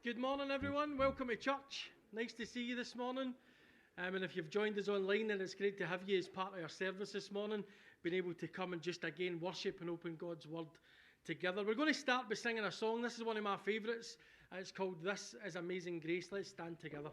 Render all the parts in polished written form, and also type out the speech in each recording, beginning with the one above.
Good morning, everyone. Welcome to church. Nice to see you this morning. And if you've joined us online, then it's great to have you as part of our service this morning, being able to come and just again worship and open God's Word together. We're going to start by singing a song. This is one of my favourites. It's called This Is Amazing Grace. Let's stand together.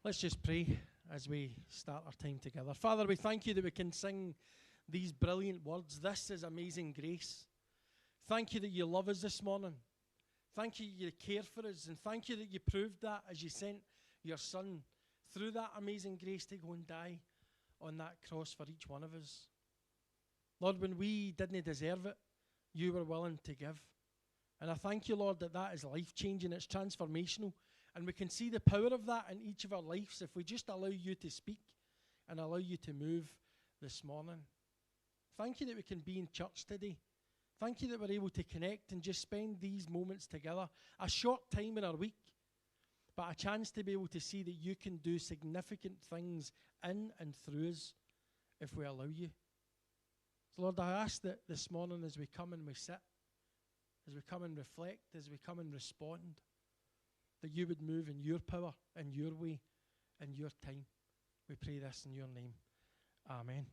Let's just pray as we start our time together. Father, we thank you that we can sing these brilliant words. This is amazing grace. Thank you that you love us this morning. Thank you you care for us. And thank you that you proved that as you sent your Son through that amazing grace to go and die on that cross for each one of us. Lord, when we didn't deserve it, you were willing to give. And I thank you, Lord, that that is life-changing. It's transformational. And we can see the power of that in each of our lives if we just allow you to speak and allow you to move this morning. Thank you that we can be in church today. Thank you that we're able to connect and just spend these moments together. A short time in our week, but a chance to be able to see that you can do significant things in and through us if we allow you. So Lord, I ask that this morning as we come and we sit, as we come and reflect, as we come and respond, that you would move in your power, in your way, in your time. We pray this in your name. Amen.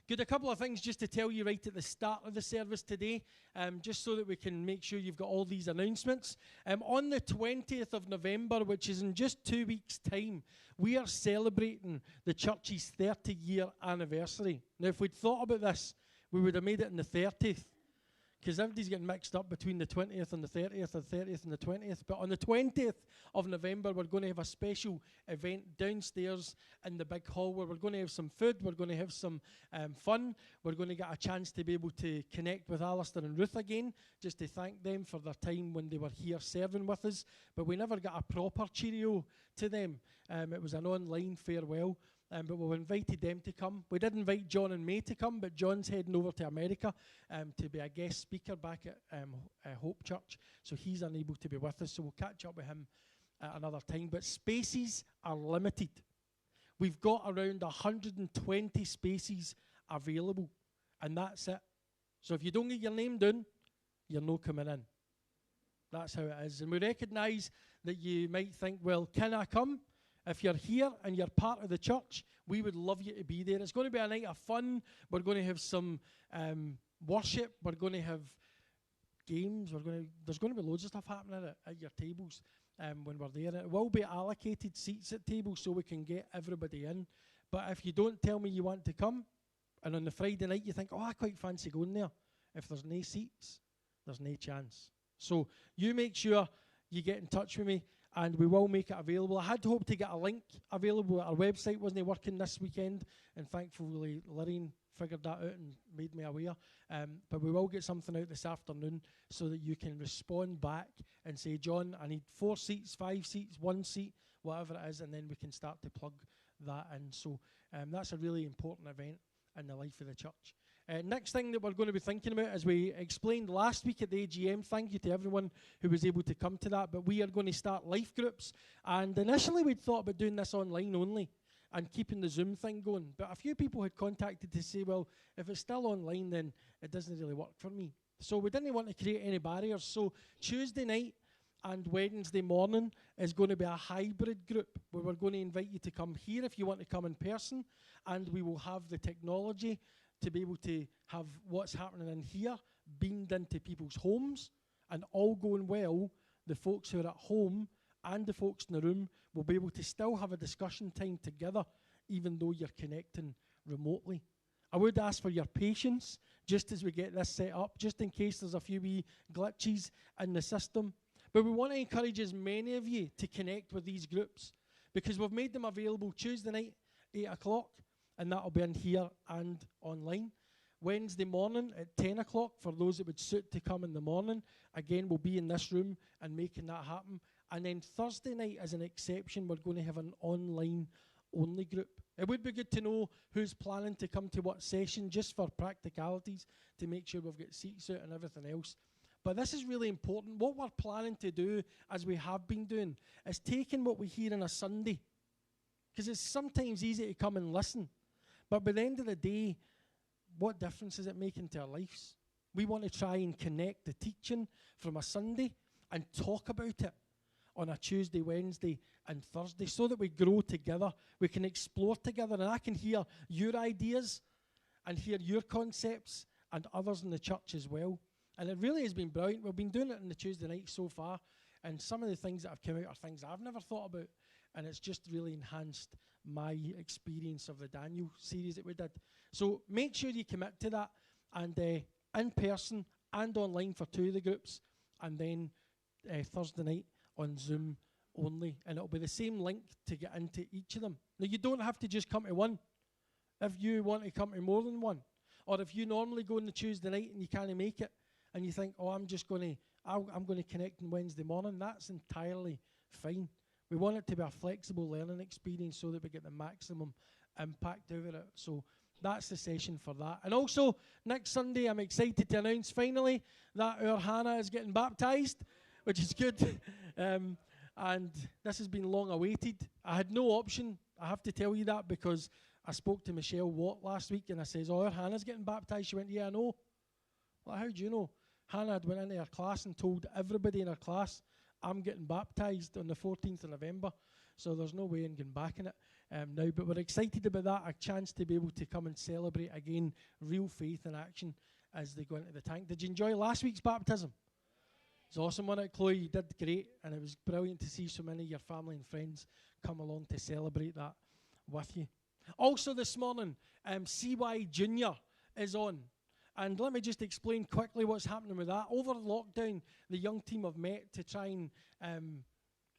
Good, a couple of things just to tell you right at the start of the service today, just so that we can make sure you've got all these announcements. On the 20th of November, which is in just 2 weeks' time, we are celebrating the church's 30-year anniversary. Now, if we'd thought about this, we would have made it on the 30th, because everybody's getting mixed up between the 20th and the 30th, or the 30th and the 20th. But on the 20th of November, we're going to have a special event downstairs in the big hall where we're going to have some food, we're going to have some fun, we're going to get a chance to be able to connect with Alistair and Ruth again, just to thank them for their time when they were here serving with us. But we never got a proper cheerio to them. It was an online farewell. But we've invited them to come. We did invite John and May to come, but John's heading over to America to be a guest speaker back at Hope Church, so he's unable to be with us, so we'll catch up with him at another time. But spaces are limited. We've got around 120 spaces available, and that's it. So if you don't get your name down, you're not coming in. That's how it is. And we recognise that you might think, well, can I come? If you're here and you're part of the church, we would love you to be there. It's going to be a night of fun. We're going to have some worship. We're going to have games. There's going to be loads of stuff happening at your tables when we're there. It will be allocated seats at tables so we can get everybody in. But if you don't tell me you want to come, and on the Friday night you think, oh, I quite fancy going there, if there's no seats, there's no chance. So you make sure you get in touch with me, and we will make it available. I had hoped to get a link available. Our website wasn't working this weekend, and thankfully Lorraine figured that out and made me aware. But we will get something out this afternoon so that you can respond back and say, John, I need 4 seats, 5 seats, 1 seat, whatever it is, and then we can start to plug that in. So that's a really important event in the life of the church. Next thing that we're going to be thinking about, as we explained last week at the AGM, thank you to everyone who was able to come to that, but we are going to start life groups. And initially we'd thought about doing this online only and keeping the Zoom thing going. But a few people had contacted to say, well, if it's still online, then it doesn't really work for me. So we didn't want to create any barriers. So Tuesday night and Wednesday morning is going to be a hybrid group where we're going to invite you to come here if you want to come in person, and we will have the technology to be able to have what's happening in here beamed into people's homes, and all going well, the folks who are at home and the folks in the room will be able to still have a discussion time together, even though you're connecting remotely. I would ask for your patience just as we get this set up, just in case there's a few wee glitches in the system. But we want to encourage as many of you to connect with these groups, because we've made them available Tuesday night, 8 o'clock, and that'll be in here and online. Wednesday morning at 10 o'clock, for those that would suit to come in the morning. Again, we'll be in this room and making that happen. And then Thursday night, as an exception, we're going to have an online-only group. It would be good to know who's planning to come to what session, just for practicalities, to make sure we've got seats out and everything else. But this is really important. What we're planning to do, as we have been doing, is taking what we hear on a Sunday, because it's sometimes easy to come and listen. But by the end of the day, what difference is it making to our lives? We want to try and connect the teaching from a Sunday and talk about it on a Tuesday, Wednesday, and Thursday, so that we grow together. We can explore together, and I can hear your ideas and hear your concepts and others in the church as well. And it really has been brilliant. We've been doing it on the Tuesday night so far, and some of the things that have come out are things I've never thought about. and it's just really enhanced my experience of the Daniel series that we did. So make sure you commit to that, and in person and online for 2 of the groups, and then Thursday night on Zoom only, and it'll be the same link to get into each of them. Now, you don't have to just come to one. If you want to come to more than one, or if you normally go on the Tuesday night and you can't make it, and you think, oh, I'm going to connect on Wednesday morning, that's entirely fine. We want it to be a flexible learning experience so that we get the maximum impact out of it. So that's the session for that. And also, next Sunday, I'm excited to announce finally that our Hannah is getting baptised, which is good. And this has been long awaited. I had no option, I have to tell you that, because I spoke to Michelle Watt last week, and I says, oh, our Hannah's getting baptised. She went, yeah, I know. Well, how do you know? Hannah had went into her class and told everybody in her class, I'm getting baptised on the 14th of November. So there's no way in getting back in it now. But we're excited about that, a chance to be able to come and celebrate again real faith in action as they go into the tank. Did you enjoy last week's baptism? It's awesome, wasn't it, Chloe? You did great, and it was brilliant to see so many of your family and friends come along to celebrate that with you. Also this morning, CY Junior is on. And let me just explain quickly what's happening with that. Over lockdown, the young team have met to try and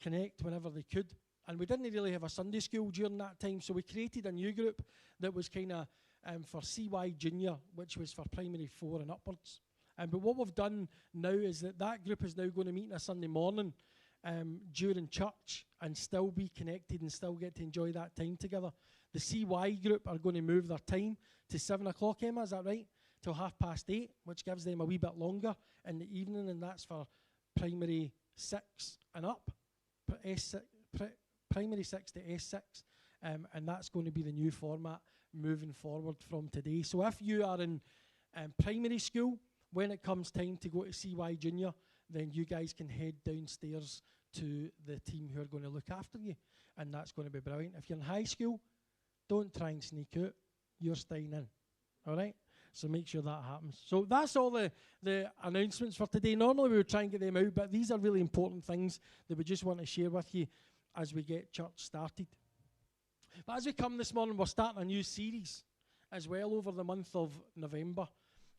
connect whenever they could. And we didn't really have a Sunday school during that time, so we created a new group that was kind of for CY Junior, which was for primary 4 and upwards. But what we've done now is that group is now going to meet on a Sunday morning during church and still be connected and still get to enjoy that time together. The CY group are going to move their time to 7 o'clock, Emma, is that right? Till 8:30, which gives them a wee bit longer in the evening, and that's for primary 6 and up, primary 6 to S6, and that's going to be the new format moving forward from today. So if you are in primary school, when it comes time to go to CY Junior, then you guys can head downstairs to the team who are going to look after you, and that's going to be brilliant. If you're in high school, don't try and sneak out. You're staying in, all right? So make sure that happens. So that's all the announcements for today. Normally we would try and get them out, but these are really important things that we just want to share with you as we get church started. But as we come this morning, we're starting a new series as well over the month of November.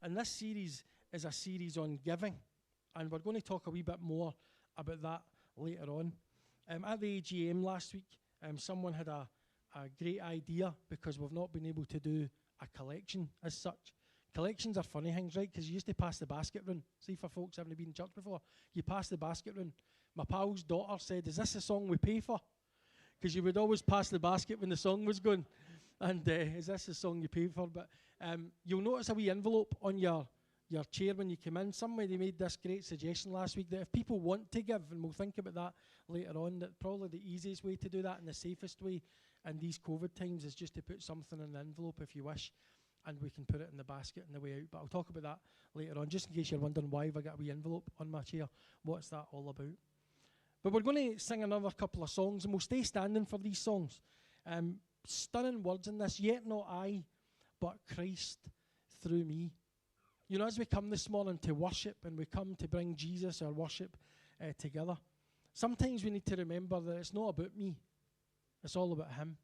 And this series is a series on giving. And we're going to talk a wee bit more about that later on. At the AGM last week, someone had a great idea, because we've not been able to do a collection as such. Collections are funny things, right? Because you used to pass the basket round. See, for folks who haven't been in church before, you pass the basket round. My pal's daughter said, is this the song we pay for? Because you would always pass the basket when the song was going. And is this the song you pay for? But you'll notice a wee envelope on your chair when you come in. Somebody made this great suggestion last week that if people want to give, and we'll think about that later on, that probably the easiest way to do that and the safest way in these COVID times is just to put something in the envelope if you wish, and we can put it in the basket on the way out. But I'll talk about that later on, just in case you're wondering why have I got a wee envelope on my chair. What's that all about? But we're going to sing another couple of songs, and we'll stay standing for these songs. Stunning words in this. Yet not I, but Christ through me. You know, as we come this morning to worship, and we come to bring Jesus, our worship, together, sometimes we need to remember that it's not about me. It's all about him.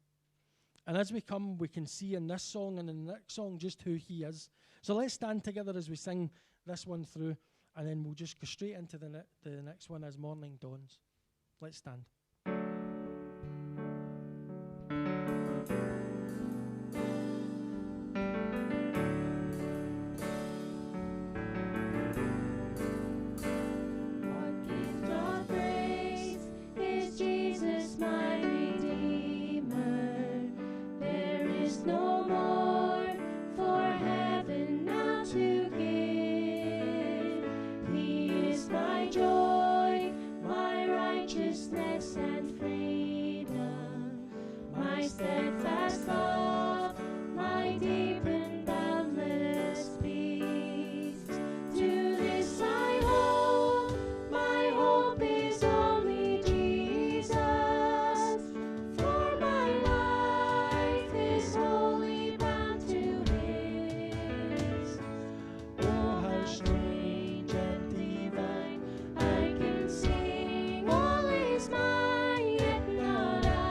And as we come, we can see in this song and in the next song just who he is. So let's stand together as we sing this one through, and then we'll just go straight into the next one as morning dawns. Let's stand. All is mine, yet not I.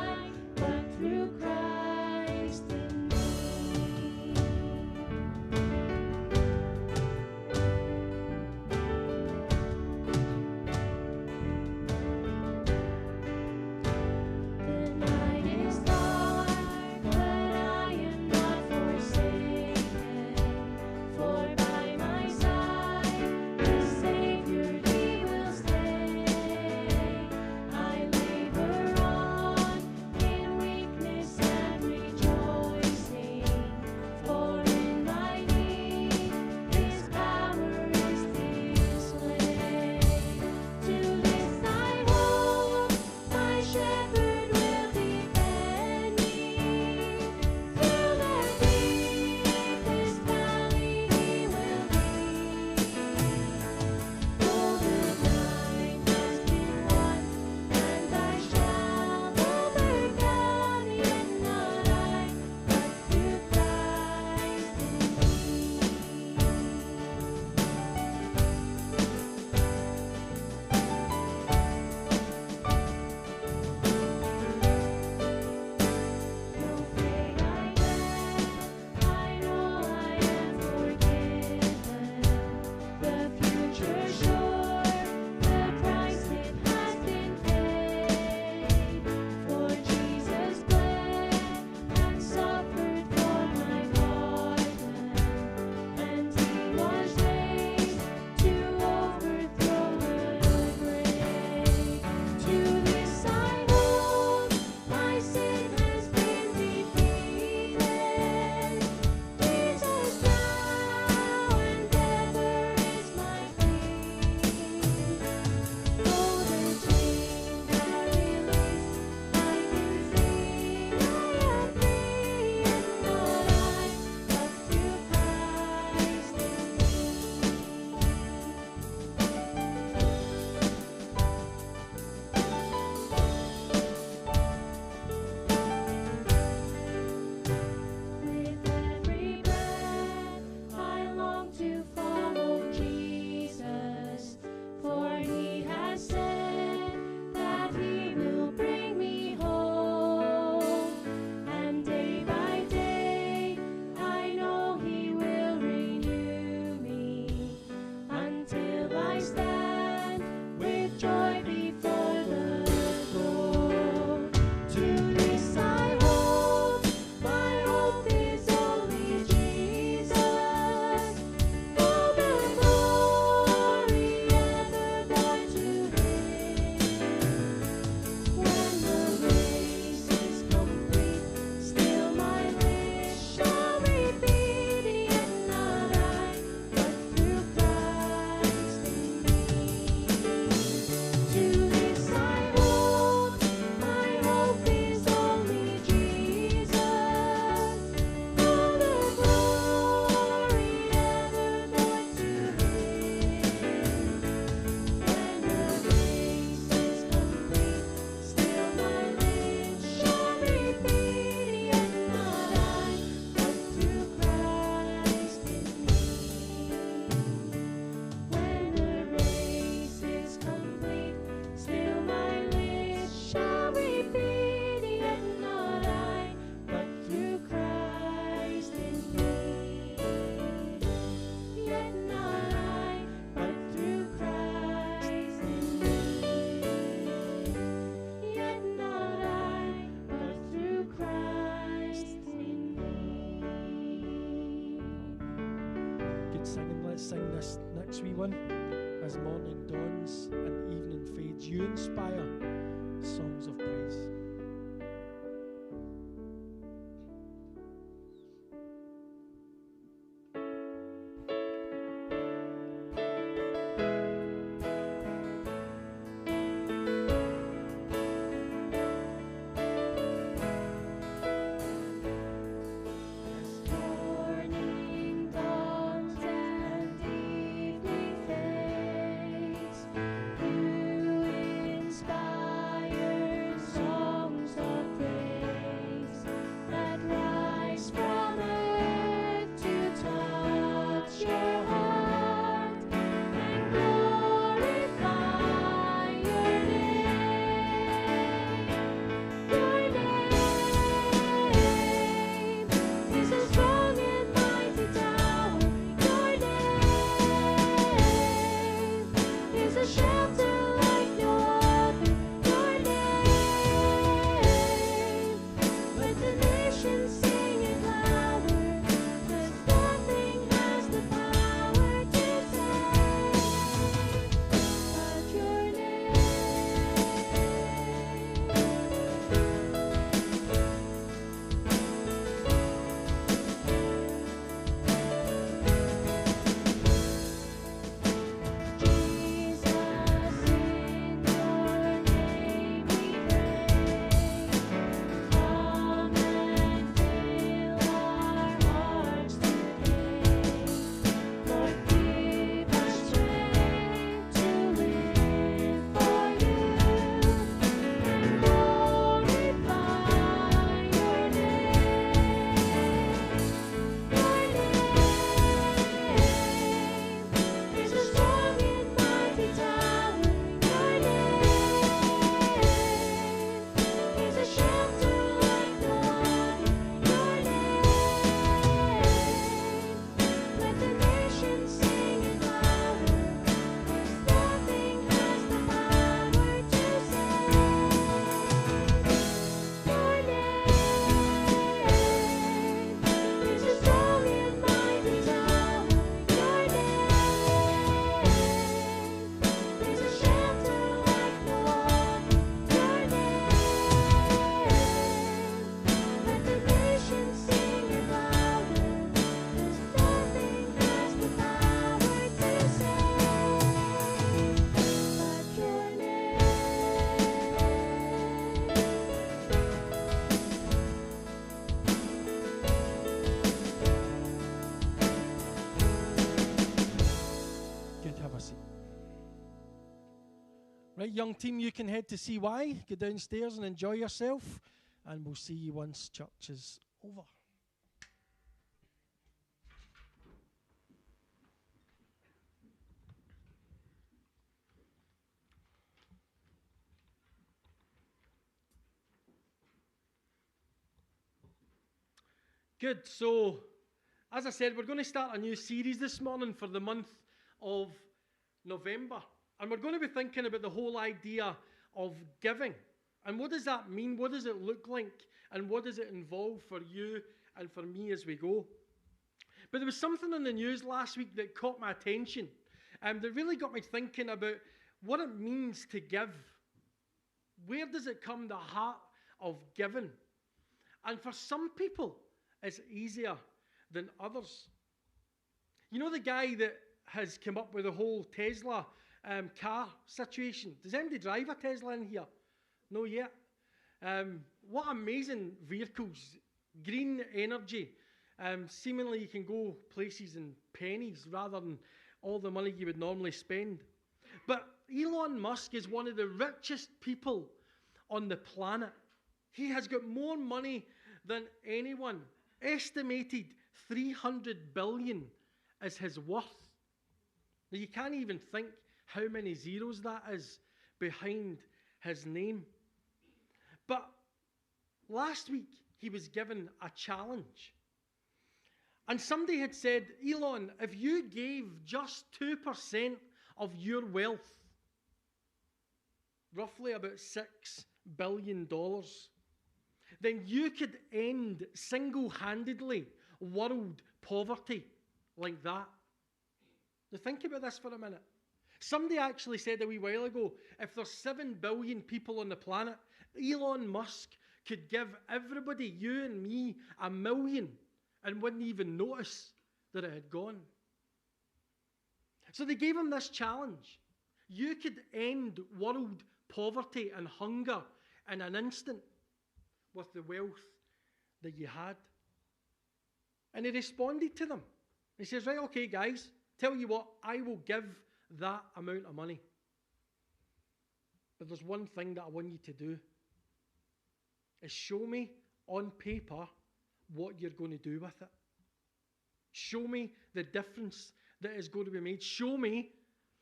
next wee one. As morning dawns and evening fades, you inspire songs of praise. Right, young team, you can head to CY, go downstairs and enjoy yourself, and we'll see you once church is over. Good, so as I said, we're going to start a new series this morning for the month of November. And we're going to be thinking about the whole idea of giving. And what does that mean? What does it look like? And what does it involve for you and for me as we go? But there was something in the news last week that caught my attention. That really got me thinking about what it means to give. Where does it come, the heart of giving? And for some people, it's easier than others. You know the guy that has come up with the whole Tesla car situation? Does anybody drive a Tesla in here? No yet. What amazing vehicles. Green energy. Seemingly you can go places in pennies rather than all the money you would normally spend. But Elon Musk is one of the richest people on the planet. He has got more money than anyone. Estimated 300 billion is his worth. Now you can't even think how many zeros that is behind his name. But last week he was given a challenge. And somebody had said, Elon, if you gave just 2% of your wealth, roughly about $6 billion, then you could end single-handedly world poverty like that. Now think about this for a minute. Somebody actually said a wee while ago, if there's 7 billion people on the planet, Elon Musk could give everybody, you and me, 1 million and wouldn't even notice that it had gone. So they gave him this challenge. You could end world poverty and hunger in an instant with the wealth that you had. And he responded to them. He says, right, okay, guys, tell you what, I will give that amount of money. But there's one thing that I want you to do, is show me on paper what you're going to do with it. Show me the difference that is going to be made. Show me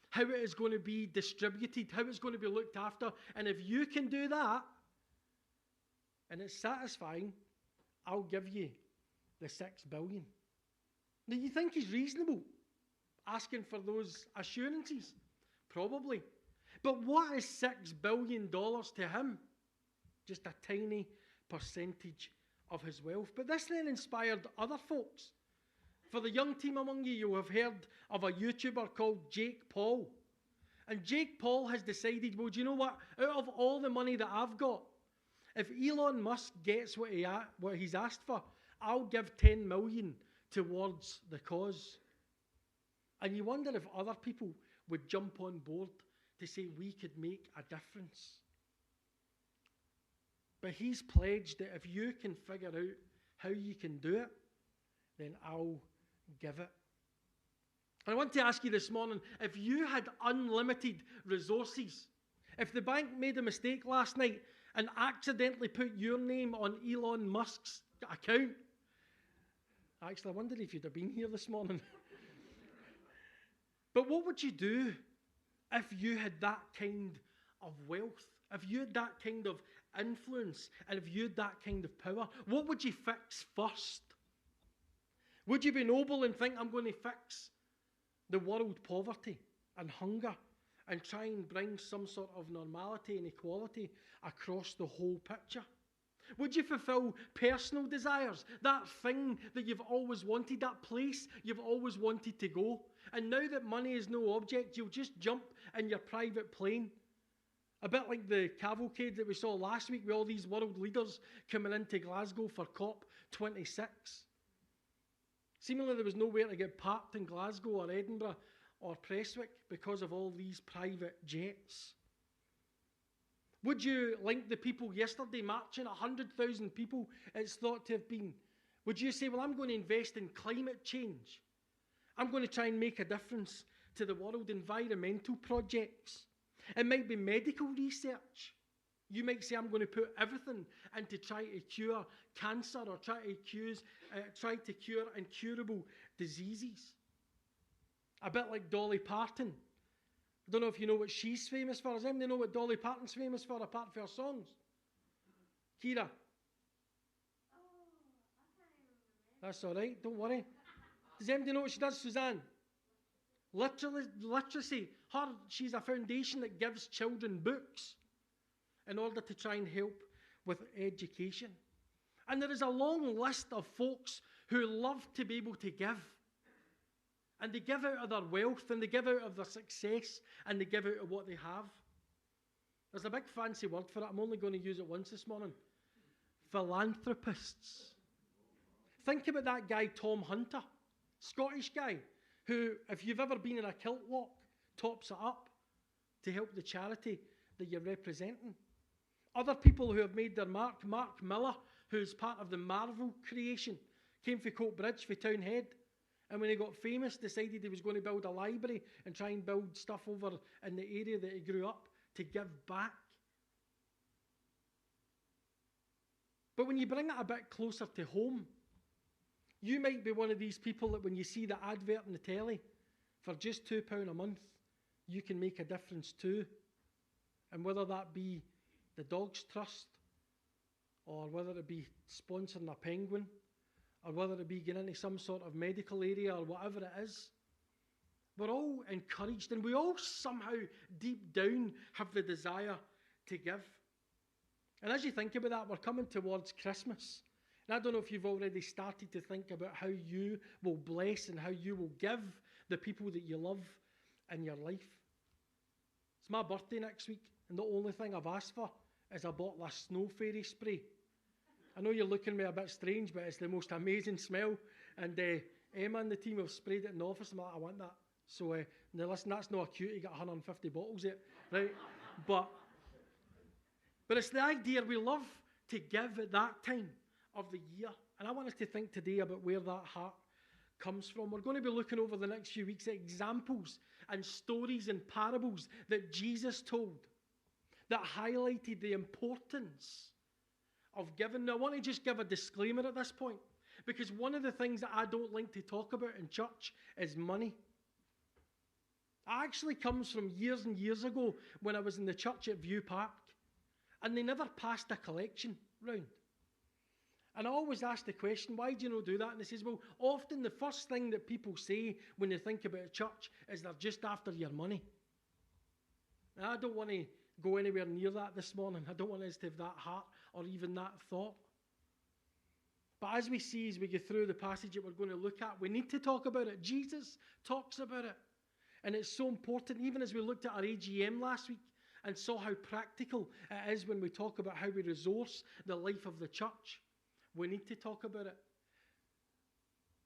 how it is going to be distributed, how it's going to be looked after. And if you can do that, and it's satisfying, I'll give you the 6 billion. Now, you think he's reasonable asking for those assurances? Probably. But what is $6 billion to him? Just a tiny percentage of his wealth. But this then inspired other folks. For the young team among you, you'll have heard of a YouTuber called Jake Paul. And Jake Paul has decided, well, do you know what? Out of all the money that I've got, if Elon Musk gets what he's asked for, I'll give 10 million towards the cause. And you wonder if other people would jump on board to say we could make a difference. But he's pledged that if you can figure out how you can do it, then I'll give it. And I want to ask you this morning, if you had unlimited resources, if the bank made a mistake last night and accidentally put your name on Elon Musk's account, actually, I wonder if you'd have been here this morning. But what would you do if you had that kind of wealth? If you had that kind of influence, and if you had that kind of power? What would you fix first? Would you be noble and think, I'm going to fix the world poverty and hunger and try and bring some sort of normality and equality across the whole picture? Would you fulfill personal desires, that thing that you've always wanted, that place you've always wanted to go? And now that money is no object, you'll just jump in your private plane. A bit like the cavalcade that we saw last week with all these world leaders coming into Glasgow for COP26. Seemingly there was nowhere to get parked in Glasgow or Edinburgh or Prestwick because of all these private jets. Would you, like the people yesterday marching, 100,000 people it's thought to have been, would you say, well, I'm going to invest in climate change. I'm going to try and make a difference to the world, environmental projects. It might be medical research. You might say, I'm going to put everything into try to cure cancer or try to cure incurable diseases. A bit like Dolly Parton. I don't know if you know what she's famous for. Does anybody know what Dolly Parton's famous for apart from her songs? Kira? That's all right, don't worry. Does anybody know what she does, Suzanne? Literacy. She's a foundation that gives children books in order to try and help with education. And there is a long list of folks who love to be able to give. And they give out of their wealth, and they give out of their success, and they give out of what they have. There's a big fancy word for it. I'm only going to use it once this morning. Philanthropists. Think about that guy, Tom Hunter, Scottish guy, who, if you've ever been in a kilt walk, tops it up to help the charity that you're representing. Other people who have made their mark, Mark Miller, who's part of the Marvel creation, came from Coatbridge, for Townhead, and when he got famous, decided he was going to build a library and try and build stuff over in the area that he grew up to give back. But when you bring it a bit closer to home, you might be one of these people that when you see the advert on the telly, for just £2 a month, you can make a difference too. And whether that be the Dogs Trust, or whether it be sponsoring a penguin, or whether it be getting into some sort of medical area or whatever it is, we're all encouraged, and we all somehow deep down have the desire to give. And as you think about that, we're coming towards Christmas. And I don't know if you've already started to think about how you will bless and how you will give the people that you love in your life. It's my birthday next week, and the only thing I've asked for is a bottle of snow fairy spray. I know you're looking at me a bit strange, but it's the most amazing smell. And Emma and the team have sprayed it in the office. I'm like, I want that. So, now listen, that's not a cute. You got 150 bottles yet, right? But it's the idea we love to give at that time of the year. And I want us to think today about where that heart comes from. We're going to be looking over the next few weeks at examples and stories and parables that Jesus told that highlighted the importance of giving. Now, I want to just give a disclaimer at this point, because one of the things that I don't like to talk about in church is money. It actually comes from years and years ago when I was in the church at View Park, and they never passed a collection round. And I always ask the question, why do you not do that? And they says, well, often the first thing that people say when they think about church is they're just after your money. Now, I don't want to go anywhere near that this morning. I don't want us to have that heart or even that thought. But as we see, as we go through the passage that we're going to look at, we need to talk about it. Jesus talks about it. And it's so important, even as we looked at our AGM last week and saw how practical it is when we talk about how we resource the life of the church. We need to talk about it.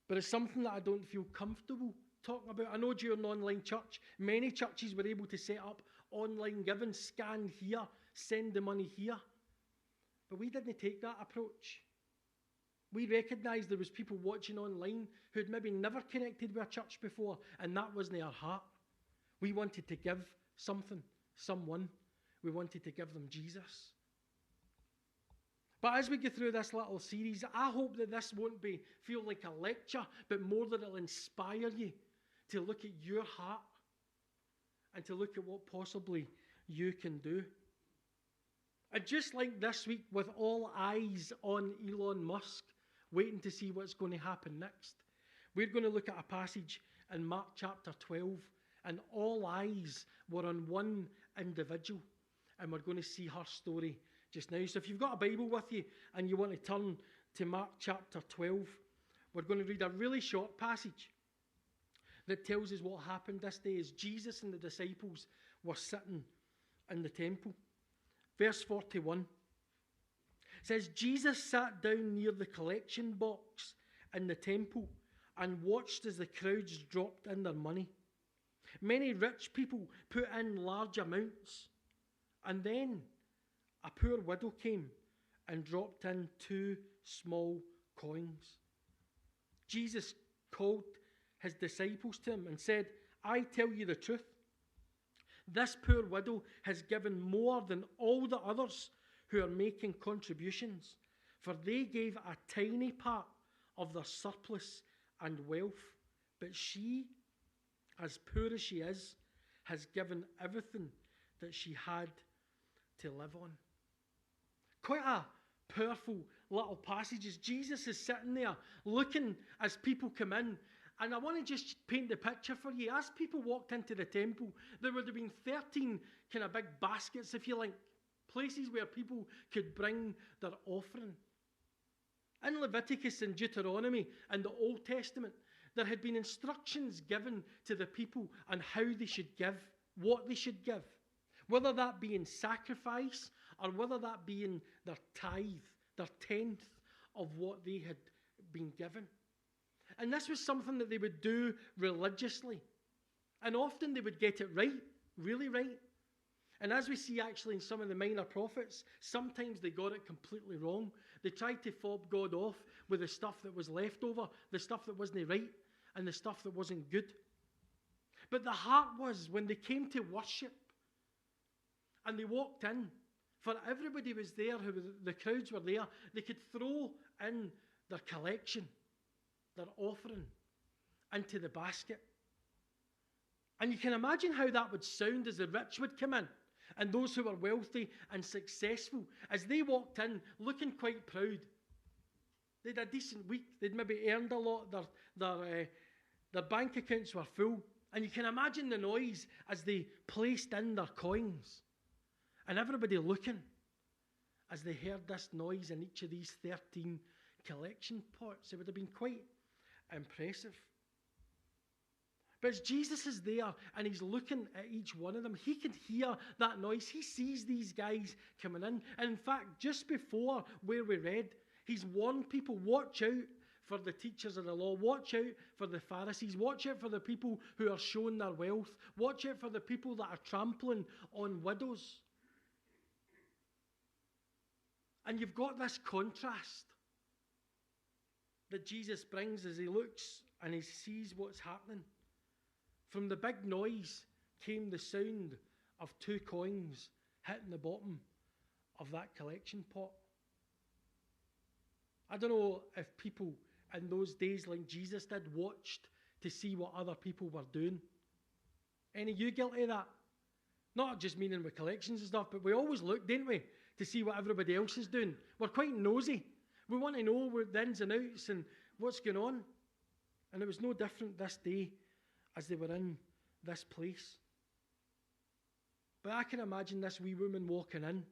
But it's something that I don't feel comfortable talking about. I know during online church, many churches were able to set up online giving, scan here, send the money here. But we didn't take that approach. We recognised there was people watching online who'd maybe never connected with a church before, and that wasn't our heart. We wanted to give something, someone. We wanted to give them Jesus. But as we go through this little series, I hope that this won't feel like a lecture, but more that it'll inspire you to look at your heart and to look at what possibly you can do. And just like this week, with all eyes on Elon Musk, waiting to see what's going to happen next, we're going to look at a passage in Mark chapter 12, and all eyes were on one individual, and we're going to see her story just now. So if you've got a Bible with you and you want to turn to Mark chapter 12, we're going to read a really short passage that tells us what happened this day as Jesus and the disciples were sitting in the temple. Verse 41 says, Jesus sat down near the collection box in the temple and watched as the crowds dropped in their money. Many rich people put in large amounts, and then a poor widow came and dropped in 2 small coins. Jesus called his disciples to him and said, I tell you the truth. This poor widow has given more than all the others who are making contributions, for they gave a tiny part of their surplus and wealth. But she, as poor as she is, has given everything that she had to live on. Quite a powerful little passage as Jesus is sitting there looking as people come in. And I want to just paint the picture for you. As people walked into the temple, there would have been 13 kind of big baskets, if you like, places where people could bring their offering. In Leviticus and Deuteronomy and the Old Testament, there had been instructions given to the people on how they should give, what they should give, whether that be in sacrifice or whether that be in their tithe, their tenth of what they had been given. And this was something that they would do religiously. And often they would get it right, really right. And as we see actually in some of the minor prophets, sometimes they got it completely wrong. They tried to fob God off with the stuff that was left over, the stuff that wasn't right, and the stuff that wasn't good. But the heart was, when they came to worship and they walked in, for everybody was there, the crowds were there, they could throw in their collection, their offering, into the basket. And you can imagine how that would sound as the rich would come in, and those who were wealthy and successful, as they walked in looking quite proud. They'd had a decent week, they'd maybe earned a lot, their bank accounts were full. And you can imagine the noise as they placed in their coins. And everybody looking as they heard this noise in each of these 13 collection pots. It would have been quite impressive. But as Jesus is there and he's looking at each one of them, he can hear that noise. He sees these guys coming in. And in fact, just before where we read, he's warned people, watch out for the teachers of the law. Watch out for the Pharisees. Watch out for the people who are showing their wealth. Watch out for the people that are trampling on widows. And you've got this contrast that Jesus brings as he looks and he sees what's happening. From the big noise came the sound of 2 coins hitting the bottom of that collection pot. I don't know if people in those days, like Jesus did, watched to see what other people were doing. Any of you guilty of that? Not just meaning with collections and stuff, but we always look, didn't we, to see what everybody else is doing. We're quite nosy. We want to know the ins and outs and what's going on. And it was no different this day as they were in this place. But I can imagine this wee woman walking in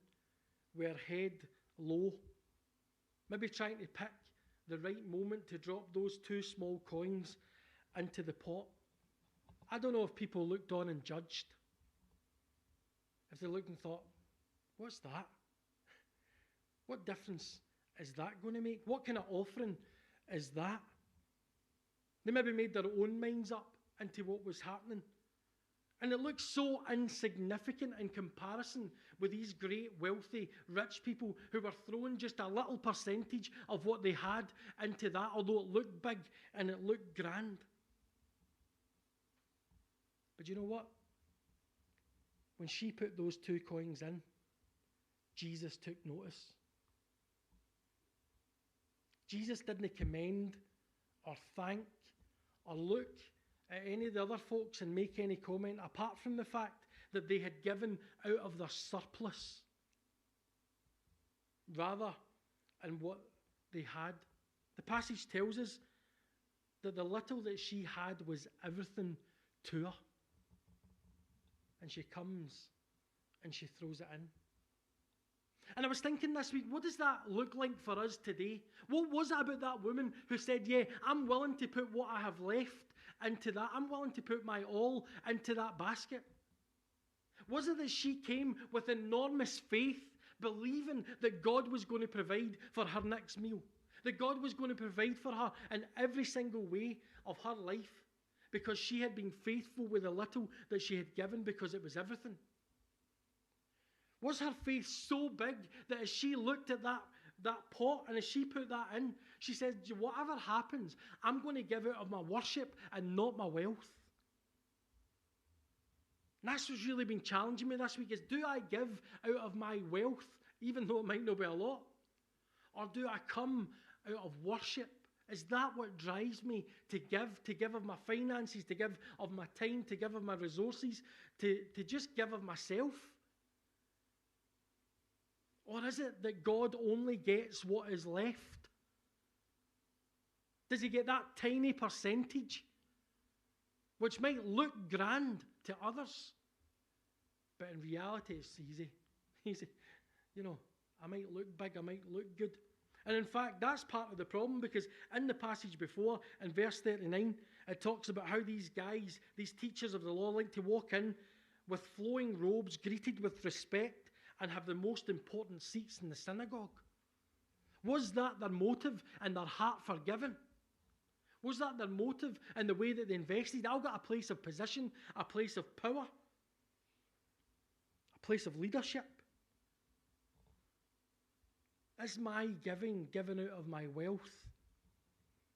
with her head low, maybe trying to pick the right moment to drop those 2 small coins into the pot. I don't know if people looked on and judged. If they looked and thought, what's that? What difference is that going to make? What kind of offering is that? They maybe made their own minds up into what was happening. And it looks so insignificant in comparison with these great, wealthy, rich people who were throwing just a little percentage of what they had into that, although it looked big and it looked grand. But you know what? When she put those 2 coins in, Jesus took notice. Jesus didn't commend or thank or look at any of the other folks and make any comment apart from the fact that they had given out of their surplus rather than what they had. The passage tells us that the little that she had was everything to her. And she comes and she throws it in. And I was thinking this week, what does that look like for us today? What was it about that woman who said, yeah, I'm willing to put what I have left into that. I'm willing to put my all into that basket. Was it that she came with enormous faith, believing that God was going to provide for her next meal? That God was going to provide for her in every single way of her life because she had been faithful with the little that she had given because it was everything? Was her faith so big that as she looked at that pot and as she put that in, she said, whatever happens, I'm going to give out of my worship and not my wealth? And that's what's really been challenging me this week is, do I give out of my wealth, even though it might not be a lot? Or do I come out of worship? Is that what drives me to give of my finances, to give of my time, to give of my resources, to just give of myself? Or is it that God only gets what is left? Does he get that tiny percentage, which might look grand to others, but in reality it's easy. You know, I might look big, I might look good. And in fact, that's part of the problem, because in the passage before, in verse 39, it talks about how these guys, these teachers of the law, like to walk in with flowing robes, greeted with respect, and have the most important seats in the synagogue. Was that their motive and their heart for giving? Was that their motive in the way that they invested? I've got a place of position, a place of power, a place of leadership. Is my giving given out of my wealth?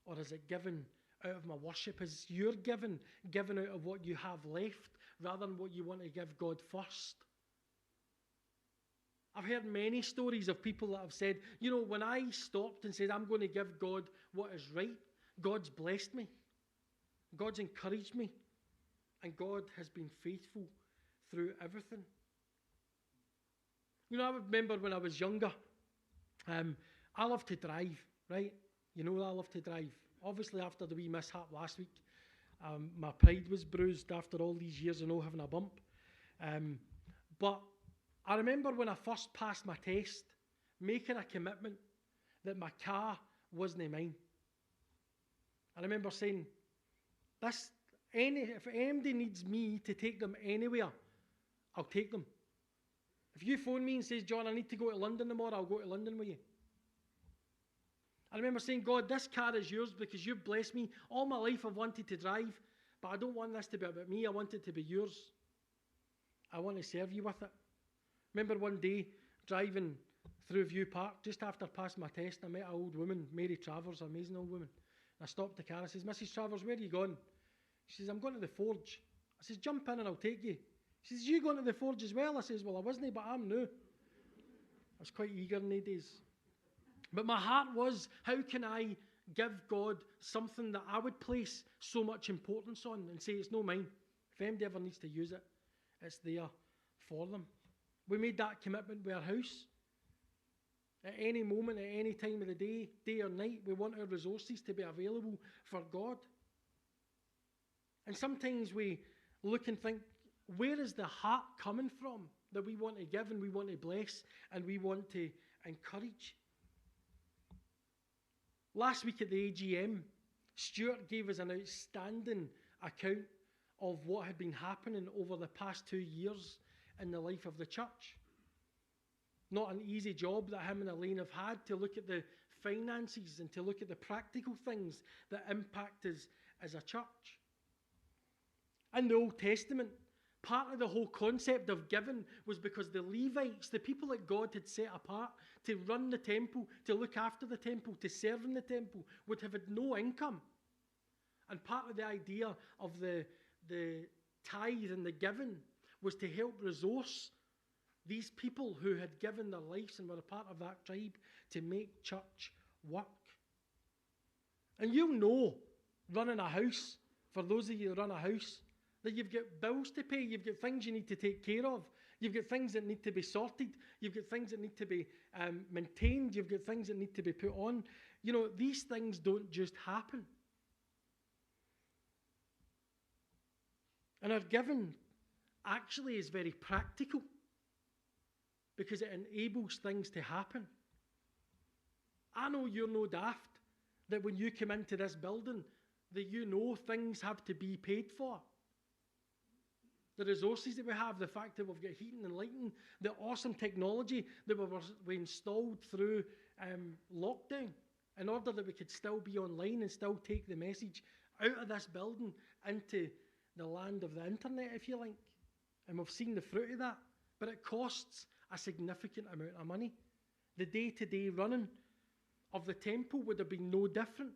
Or is it given out of my worship? Is your giving given out of what you have left rather than what you want to give God first? I've heard many stories of people that have said, you know, when I stopped and said, I'm going to give God what is right, God's blessed me. God's encouraged me. And God has been faithful through everything. You know, I remember when I was younger, I love to drive, right? You know I love to drive. Obviously, after the wee mishap last week, my pride was bruised after all these years of not having a bump. But I remember when I first passed my test, making a commitment that my car wasn't mine. I remember saying, If anybody needs me to take them anywhere, I'll take them. If you phone me and says, John, I need to go to London tomorrow, I'll go to London with you. I remember saying, God, this car is yours because you've blessed me. All my life I've wanted to drive, but I don't want this to be about me. I want it to be yours. I want to serve you with it. Remember one day driving through View Park, just after I passed my test, I met an old woman, Mary Travers, an amazing old woman. I stopped the car. I says, Mrs. Travers, where are you going? She says, I'm going to the Forge. I says, jump in and I'll take you. She says, you going to the Forge as well? I says, well, I wasn't, but I'm new. I was quite eager in the days. But my heart was, how can I give God something that I would place so much importance on and say, it's no mine. If anybody ever needs to use it, it's there for them. We made that commitment with our house. At any moment, at any time of the day, day or night, we want our resources to be available for God. And sometimes we look and think, where is the heart coming from that we want to give and we want to bless and we want to encourage? Last week at the AGM, Stuart gave us an outstanding account of what had been happening over the past 2 years in the life of the church. Not an easy job that him and Elaine have had to look at the finances and to look at the practical things that impact us as a church. In the Old Testament, part of the whole concept of giving was because the Levites, the people that God had set apart to run the temple, to look after the temple, to serve in the temple, would have had no income. And part of the idea of the tithe and the giving was to help resource these people who had given their lives and were a part of that tribe to make church work. And you'll know, running a house, for those of you who run a house, that you've got bills to pay, you've got things you need to take care of, you've got things that need to be sorted, you've got things that need to be maintained, you've got things that need to be put on. You know, these things don't just happen. And our giving actually is very practical because it enables things to happen. I know you're no daft that when you come into this building that you know things have to be paid for. The resources that we have, the fact that we've got heating and lighting, the awesome technology that we installed through lockdown in order that we could still be online and still take the message out of this building into the land of the internet, if you like. And we've seen the fruit of that. But it costs a significant amount of money. The day-to-day running of the temple would have been no different.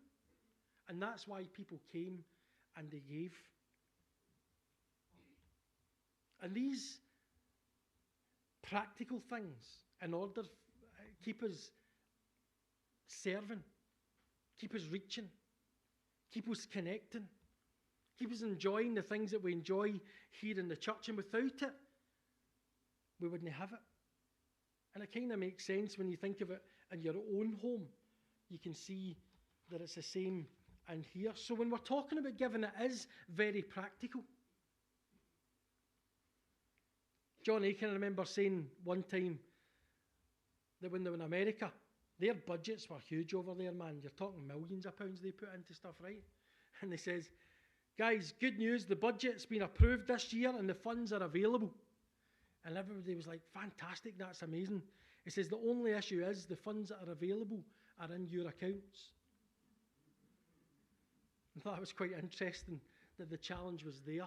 And that's why people came and they gave. And these practical things, in order keep us serving, keep us reaching, keep us connecting, keep us enjoying the things that we enjoy here in the church. And without it, we wouldn't have it. And it kind of makes sense when you think of it in your own home. You can see that it's the same in here. So when we're talking about giving, it is very practical. John Aiken, I remember saying one time that when they were in America, their budgets were huge over there, man. You're talking millions of pounds they put into stuff, right? And they says, guys, good news, the budget's been approved this year and the funds are available. And everybody was like, fantastic, that's amazing. He says, the only issue is the funds that are available are in your accounts. I thought it was quite interesting that the challenge was there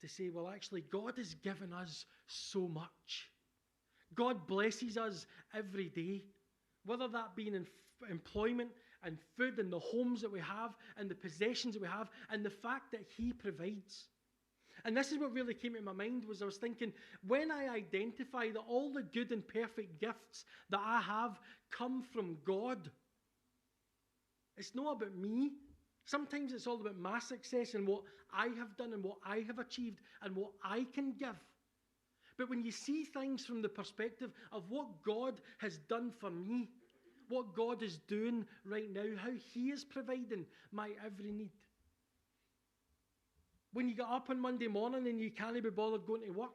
to say, well, actually, God has given us so much. God blesses us every day, whether that be in employment and food and the homes that we have and the possessions that we have and the fact that He provides. And this is what really came to my mind was I was thinking, when I identify that all the good and perfect gifts that I have come from God, it's not about me. Sometimes it's all about my success and what I have done and what I have achieved and what I can give. But when you see things from the perspective of what God has done for me, what God is doing right now, how He is providing my every need. When you get up on Monday morning and you can't be bothered going to work,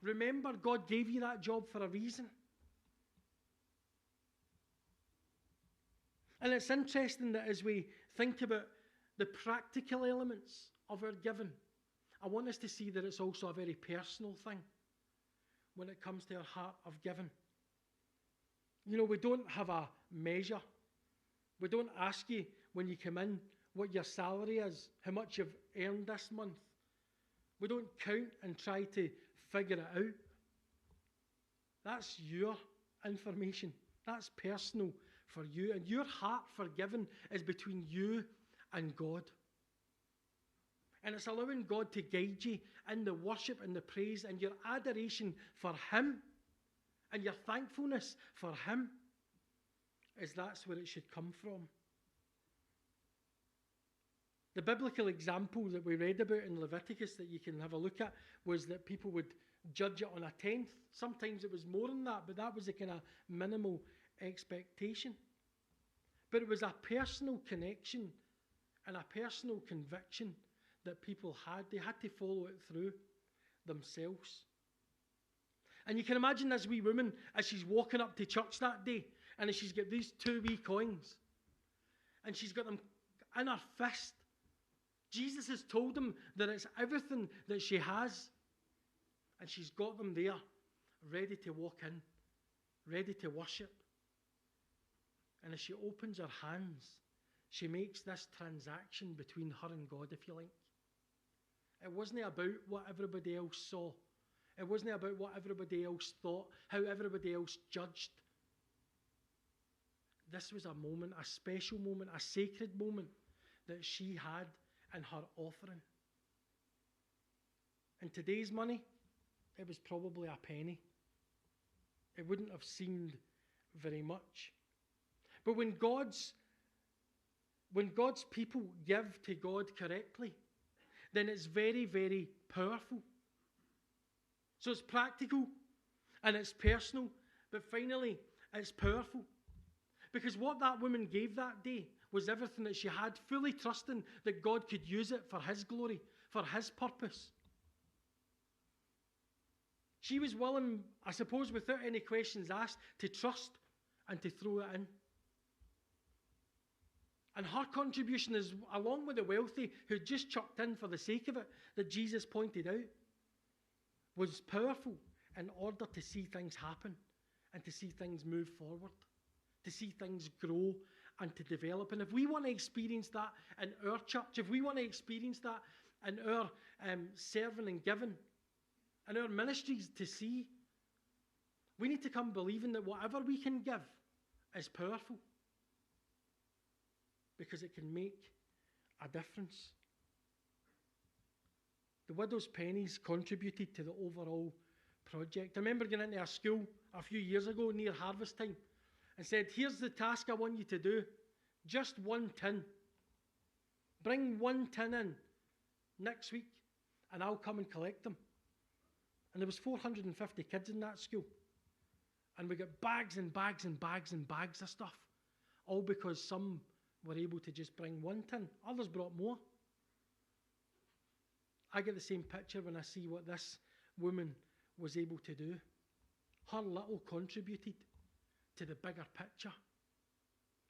remember God gave you that job for a reason. And it's interesting that as we think about the practical elements of our giving, I want us to see that it's also a very personal thing when it comes to our heart of giving. You know, we don't have a measure. We don't ask you when you come in what your salary is, how much you've earned this month. We don't count and try to figure it out. That's your information. That's personal for you. And your heart for giving is between you and God. And it's allowing God to guide you in the worship and the praise and your adoration for Him and your thankfulness for Him, as that's where it should come from. The biblical example that we read about in Leviticus that you can have a look at was that people would judge it on a tenth. Sometimes it was more than that, but that was a kind of minimal expectation. But it was a personal connection and a personal conviction that people had. They had to follow it through themselves. And you can imagine this wee woman as she's walking up to church that day, and as she's got these 2 wee coins, and she's got them in her fist. Jesus has told them that it's everything that she has, and she's got them there, ready to walk in, ready to worship. And as she opens her hands, she makes this transaction between her and God, if you like. It wasn't about what everybody else saw. It wasn't about what everybody else thought, how everybody else judged. This was a moment, a special moment, a sacred moment that she had in her offering. In today's money, it was probably a penny. It wouldn't have seemed very much. But when God's people give to God correctly, then it's very, very powerful. So it's practical and it's personal, but finally it's powerful. Because what that woman gave that day was everything that she had, fully trusting that God could use it for His glory, for His purpose. She was willing, I suppose, without any questions asked, to trust and to throw it in. And her contribution is, along with the wealthy who just chucked in for the sake of it, that Jesus pointed out, was powerful in order to see things happen and to see things move forward, to see things grow and to develop. And if we want to experience that in our church, if we want to experience that in our serving and giving, in our ministries to see, we need to come believing that whatever we can give is powerful, because it can make a difference. The widow's pennies contributed to the overall project. I remember going into a school a few years ago near harvest time and said, here's the task I want you to do. Just 1 tin. Bring 1 tin in next week and I'll come and collect them. And there was 450 kids in that school. And we got bags and bags and bags and bags of stuff. All because some were able to just bring 1 tin. Others brought more. I get the same picture when I see what this woman was able to do. Her little contributed to the bigger picture.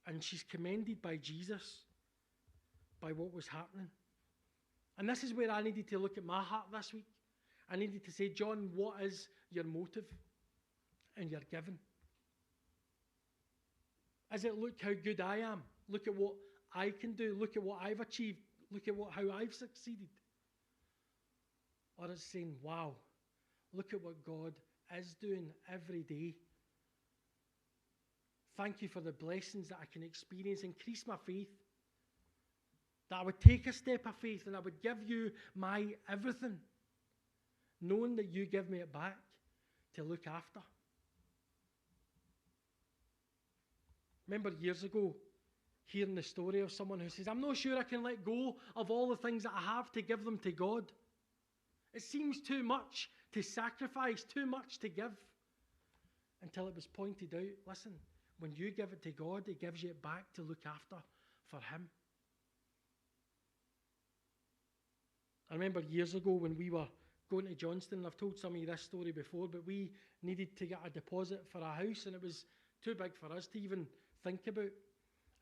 And she's commended by Jesus by what was happening. And this is where I needed to look at my heart this week. I needed to say, John, what is your motive in your giving? Is it, look how good I am? Look at what I can do. Look at what I've achieved. Look at how I've succeeded. Or it's saying, wow, look at what God is doing every day. Thank you for the blessings that I can experience. Increase my faith. That I would take a step of faith and I would give you my everything, knowing that you give me it back to look after. Remember years ago, hearing the story of someone who says, I'm not sure I can let go of all the things that I have to give them to God. It seems too much to sacrifice, too much to give. Until it was pointed out, listen, when you give it to God, He gives you it back to look after for Him. I remember years ago when we were going to Johnston, and I've told some of you this story before, but we needed to get a deposit for a house, and it was too big for us to even think about.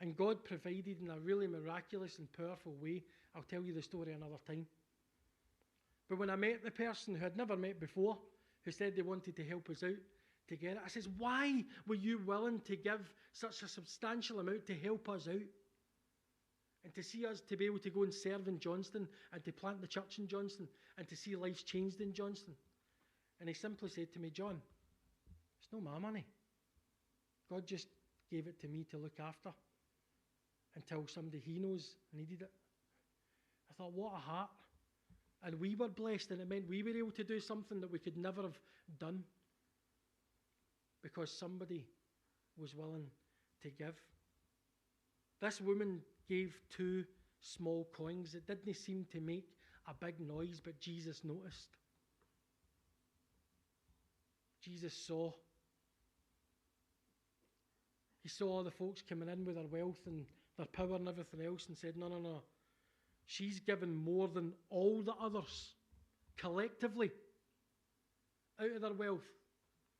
And God provided in a really miraculous and powerful way. I'll tell you the story another time. But when I met the person who I'd never met before, who said they wanted to help us out to get it, I says, why were you willing to give such a substantial amount to help us out? And to see us to be able to go and serve in Johnston and to plant the church in Johnston and to see lives changed in Johnston. And he simply said to me, John, it's not my money. God just gave it to me to look after until somebody he knows needed it. I thought, what a heart. And we were blessed, and it meant we were able to do something that we could never have done because somebody was willing to give. This woman gave 2 small coins. It didn't seem to make a big noise, but Jesus noticed. Jesus saw. He saw all the folks coming in with their wealth and their power and everything else and said, no. She's given more than all the others collectively out of their wealth.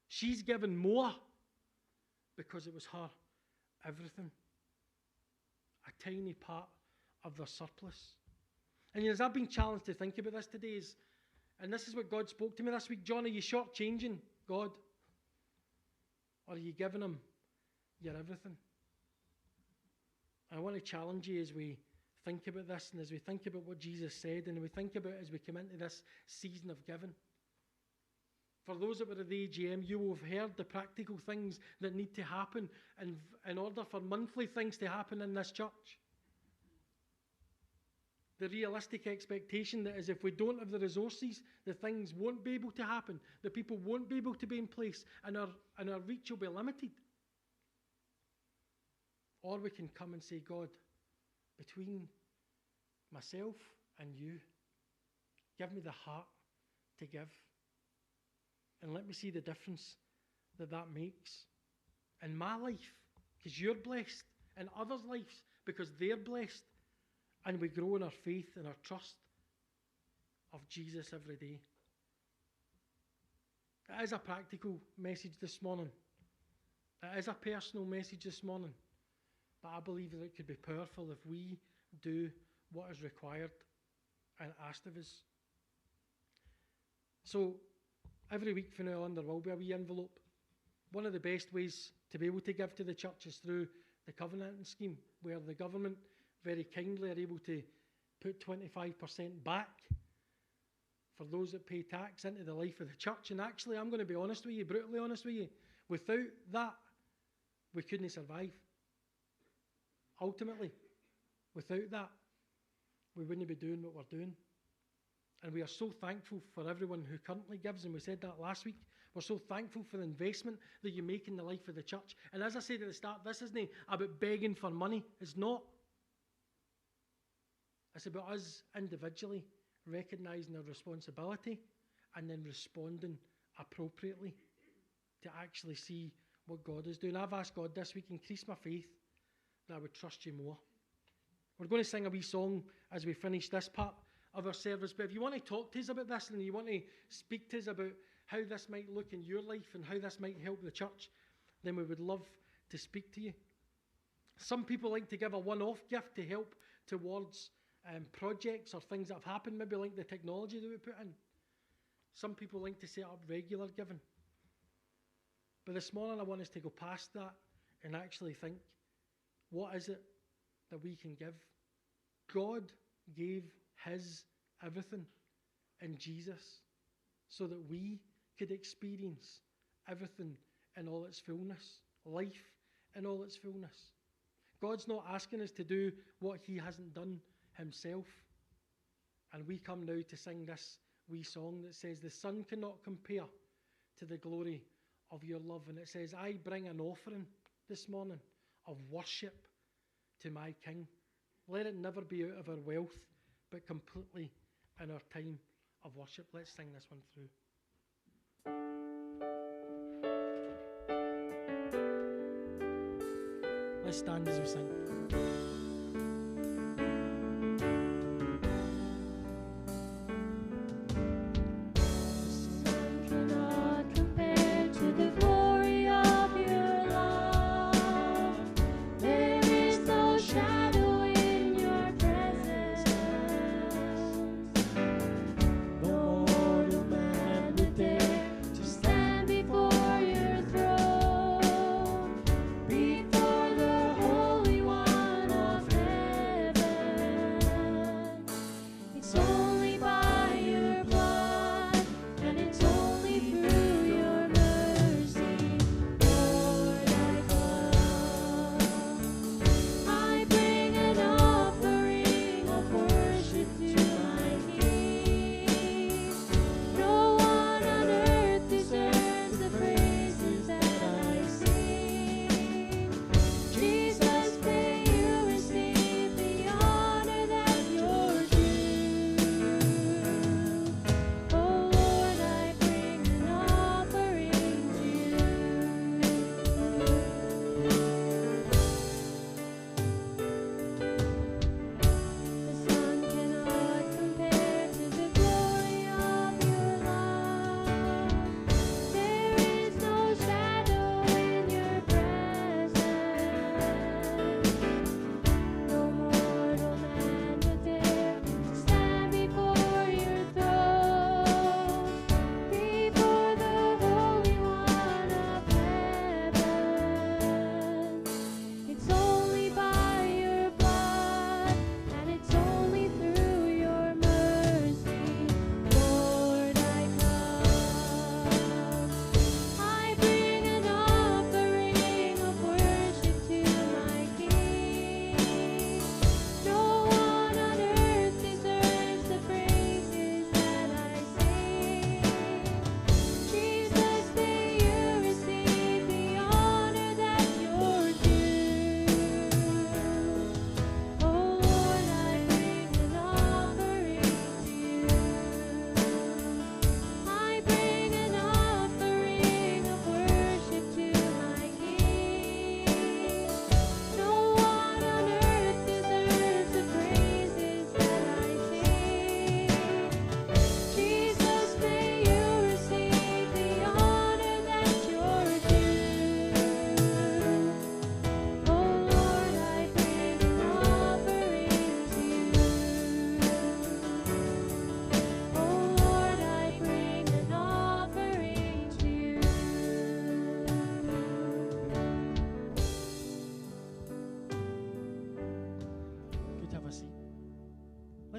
She's given more because it was her everything. A tiny part of their surplus. And as I've been challenged to think about this today, and this is what God spoke to me this week, John, are you shortchanging God? Or are you giving him your everything? I want to challenge you as we think about this and as we think about what Jesus said and we think about as we come into this season of giving. For those that were at the AGM, you will have heard the practical things that need to happen in order for monthly things to happen in this church. The realistic expectation that is if we don't have the resources, the things won't be able to happen. The people won't be able to be in place and our reach will be limited. Or we can come and say, God, between myself and you, give me the heart to give. And let me see the difference that makes in my life, because you're blessed, and others' lives, because they're blessed. And we grow in our faith and our trust of Jesus every day. It is a practical message this morning. It is a personal message this morning. But I believe that it could be powerful if we do what is required and asked of us. So, every week from now on, there will be a wee envelope. One of the best ways to be able to give to the church is through the covenanting scheme, where the government very kindly are able to put 25% back for those that pay tax into the life of the church. And actually, I'm going to be honest with you, brutally honest with you, without that, we couldn't survive. Ultimately, without that, we wouldn't be doing what we're doing. And we are so thankful for everyone who currently gives, and we said that last week. We're so thankful for the investment that you make in the life of the church. And as I said at the start, this isn't about begging for money. It's not. It's about us individually recognising our responsibility and then responding appropriately to actually see what God is doing. I've asked God this week, increase my faith, that I would trust you more. We're going to sing a wee song as we finish this part of our service. But if you want to talk to us about this and you want to speak to us about how this might look in your life and how this might help the church, then we would love to speak to you. Some people like to give a one-off gift to help towards projects or things that have happened, maybe like the technology that we put in. Some people like to set up regular giving. But this morning I want us to go past that and actually think, what is it that we can give? God gave his everything in Jesus so that we could experience everything in all its fullness, life in all its fullness. God's not asking us to do what he hasn't done himself. And we come now to sing this wee song that says, the sun cannot compare to the glory of your love. And it says, I bring an offering this morning of worship to my King. Let it never be out of our wealth, but completely in our time of worship. Let's sing this one through. Let's stand as we sing. To the glory of your love, there is the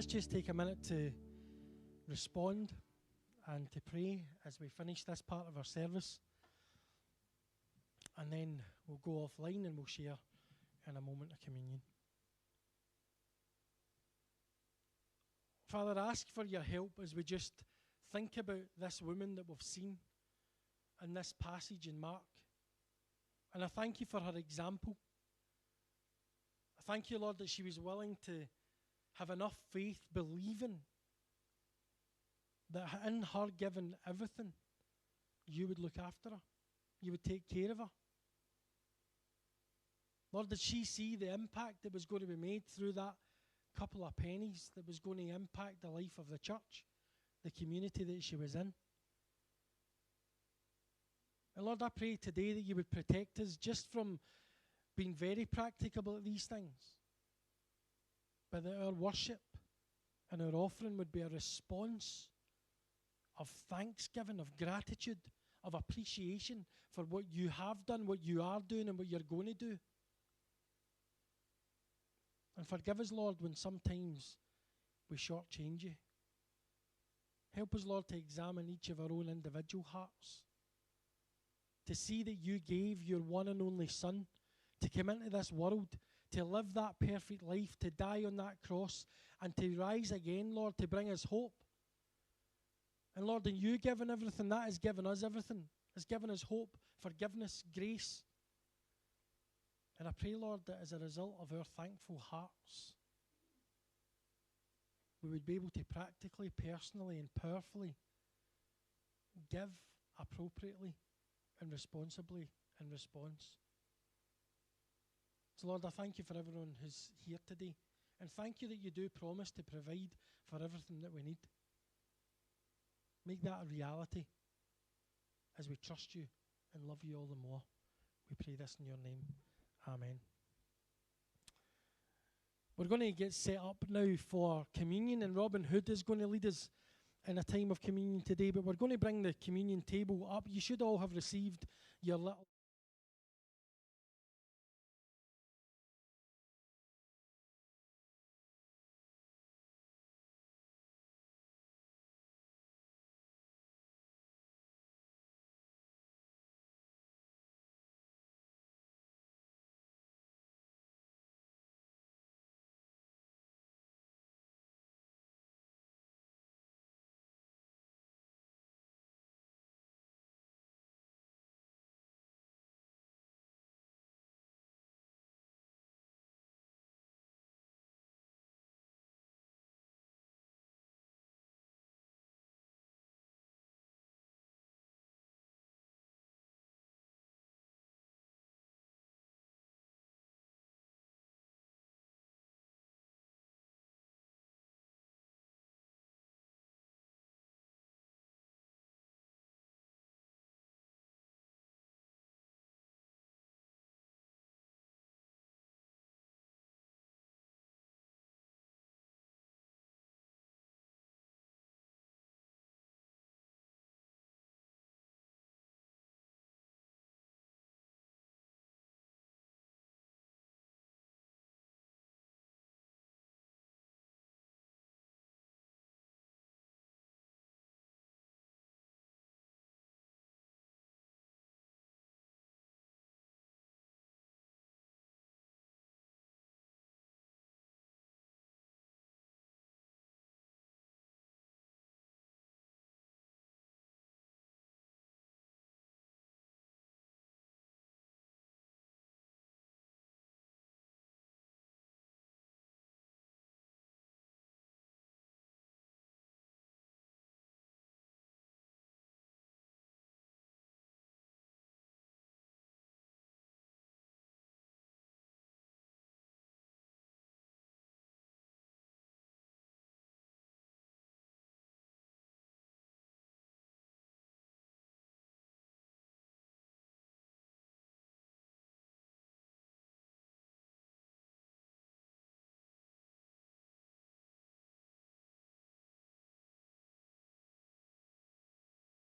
just take a minute to respond and to pray as we finish this part of our service. And then we'll go offline and we'll share in a moment of communion. Father, I ask for your help as we just think about this woman that we've seen in this passage in Mark. And I thank you for her example. I thank you, Lord, that she was willing to have enough faith, believing that in her giving everything, you would look after her. You would take care of her. Lord, did she see the impact that was going to be made through that couple of pennies that was going to impact the life of the church, the community that she was in? And Lord, I pray today that you would protect us just from being very practicable at these things, but that our worship and our offering would be a response of thanksgiving, of gratitude, of appreciation for what you have done, what you are doing, and what you're going to do. And forgive us, Lord, when sometimes we shortchange you. Help us, Lord, to examine each of our own individual hearts, to see that you gave your one and only Son to come into this world, to live that perfect life, to die on that cross, and to rise again, Lord, to bring us hope. And Lord, in you giving everything, that has given us everything. It's given us hope, forgiveness, grace. And I pray, Lord, that as a result of our thankful hearts, we would be able to practically, personally, and powerfully give appropriately and responsibly in response. So, Lord, I thank you for everyone who's here today. And thank you that you do promise to provide for everything that we need. Make that a reality as we trust you and love you all the more. We pray this in your name. Amen. We're going to get set up now for communion, and Robin Hood is going to lead us in a time of communion today, but we're going to bring the communion table up. You should all have received your little